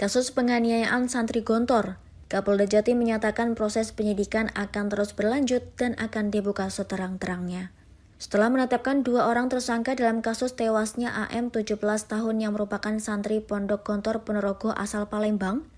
Kasus penganiayaan santri Gontor, Kapolda Jatim menyatakan proses penyidikan akan terus berlanjut dan akan dibuka seterang-terangnya. Setelah menetapkan 2 orang tersangka dalam kasus tewasnya AM 17 tahun yang merupakan santri Pondok Gontor Ponorogo asal Palembang,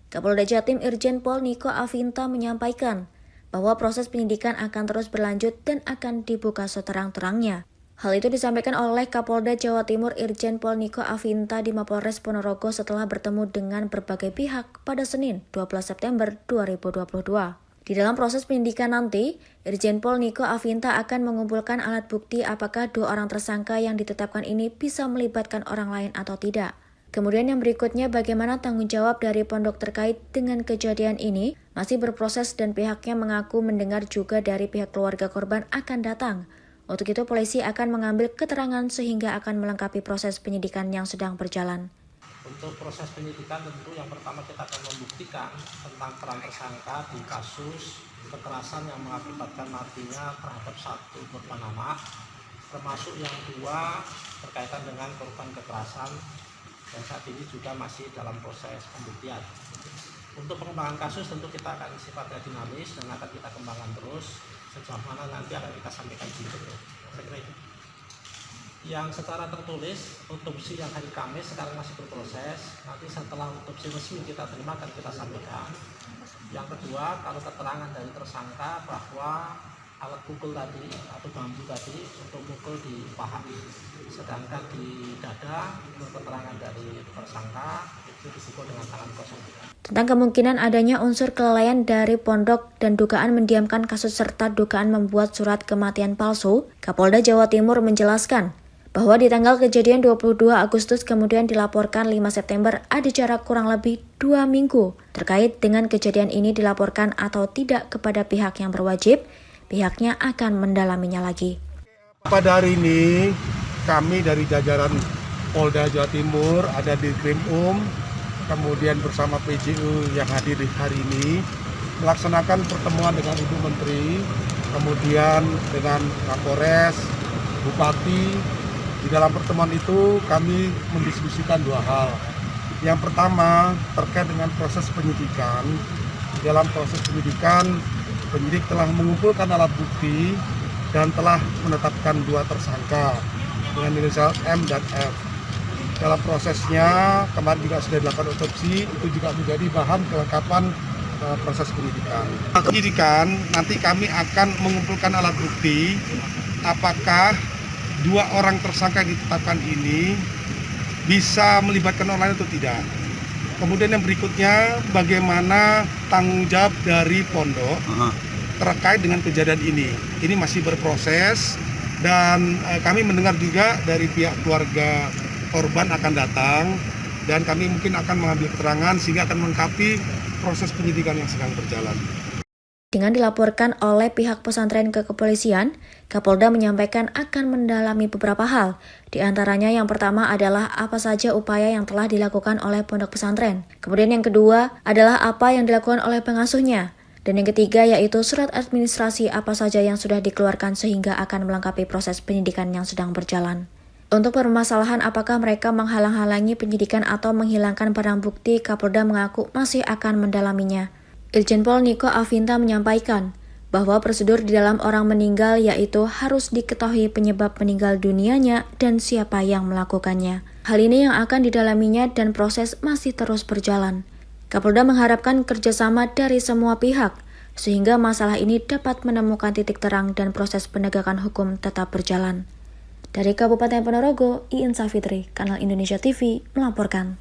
Kapolda Jatim Irjen Pol Niko Afinta menyampaikan bahwa proses penyidikan akan terus berlanjut dan akan dibuka seterang-terangnya. Hal itu disampaikan oleh Kapolda Jawa Timur Irjen Pol Niko Afinta di Mapolres Ponorogo setelah bertemu dengan berbagai pihak pada Senin 12 September 2022. Di dalam proses penyidikan nanti, Irjen Pol Niko Afinta akan mengumpulkan alat bukti apakah 2 orang tersangka yang ditetapkan ini bisa melibatkan orang lain atau tidak. Kemudian yang berikutnya bagaimana tanggung jawab dari pondok terkait dengan kejadian ini masih berproses dan pihaknya mengaku mendengar juga dari pihak keluarga korban akan datang. Untuk itu polisi akan mengambil keterangan sehingga akan melengkapi proses penyidikan yang sedang berjalan. Untuk proses penyidikan tentu yang pertama kita akan membuktikan tentang peran tersangka di kasus kekerasan yang mengakibatkan matinya terhadap satu korban anak, termasuk yang 2 berkaitan dengan korban kekerasan dan saat ini juga masih dalam proses pembuktian. Untuk pengembangan kasus tentu kita akan sifatnya dinamis dan akan kita kembangkan terus sejauh mana nanti akan kita sampaikan di video. Yang secara tertulis otopsi yang hari Kamis sekarang masih berproses. Nanti setelah otopsi resmi kita terima akan kita sampaikan. Yang kedua, kalau keterangan dari tersangka bahwa alat pukul tadi atau bambu tadi untuk pukul di paha, sedangkan di dada menurut keterangan dari tersangka itu dipukul dengan tangan kosong. Tentang kemungkinan adanya unsur kelalaian dari pondok dan dugaan mendiamkan kasus serta dugaan membuat surat kematian palsu, Kapolda Jawa Timur menjelaskan bahwa di tanggal kejadian 22 Agustus kemudian dilaporkan 5 September ada jarak kurang lebih 2 minggu. Terkait dengan kejadian ini dilaporkan atau tidak kepada pihak yang berwajib, pihaknya akan mendalaminya lagi. Pada hari ini kami dari jajaran Polda Jawa Timur ada di Krimum, kemudian bersama PJU yang hadir di hari ini melaksanakan pertemuan dengan Ibu Menteri, kemudian dengan Kapolres, Bupati. Di dalam pertemuan itu kami mendiskusikan 2 hal. Yang pertama terkait dengan proses penyidikan. Di dalam proses penyidikan, penyidik telah mengumpulkan alat bukti dan telah menetapkan 2 tersangka dengan inisial M dan F. Dalam prosesnya kemarin juga sudah dilakukan otopsi, itu juga menjadi bahan kelengkapan proses penyidikan. Penyidikan nanti kami akan mengumpulkan alat bukti apakah 2 orang tersangka yang ditetapkan ini bisa melibatkan orang lain atau tidak. Kemudian yang berikutnya bagaimana tanggung jawab dari pondok terkait dengan kejadian ini. Ini masih berproses dan kami mendengar juga dari pihak keluarga korban akan datang dan kami mungkin akan mengambil keterangan sehingga akan melengkapi proses penyidikan yang sedang berjalan. Dengan dilaporkan oleh pihak pesantren ke kepolisian, Kapolda menyampaikan akan mendalami beberapa hal. Di antaranya yang pertama adalah apa saja upaya yang telah dilakukan oleh pondok pesantren. Kemudian yang kedua adalah apa yang dilakukan oleh pengasuhnya. Dan yang ketiga yaitu surat administrasi apa saja yang sudah dikeluarkan sehingga akan melengkapi proses penyidikan yang sedang berjalan. Untuk permasalahan apakah mereka menghalang-halangi penyidikan atau menghilangkan barang bukti, Kapolda mengaku masih akan mendalaminya. Irjen Pol Niko Afinta menyampaikan bahwa prosedur di dalam orang meninggal yaitu harus diketahui penyebab meninggal dunianya dan siapa yang melakukannya. Hal ini yang akan didalaminya dan proses masih terus berjalan. Kapolda mengharapkan kerjasama dari semua pihak sehingga masalah ini dapat menemukan titik terang dan proses penegakan hukum tetap berjalan. Dari Kabupaten Ponorogo, Iin Safitri, Kanal Indonesia TV, melaporkan.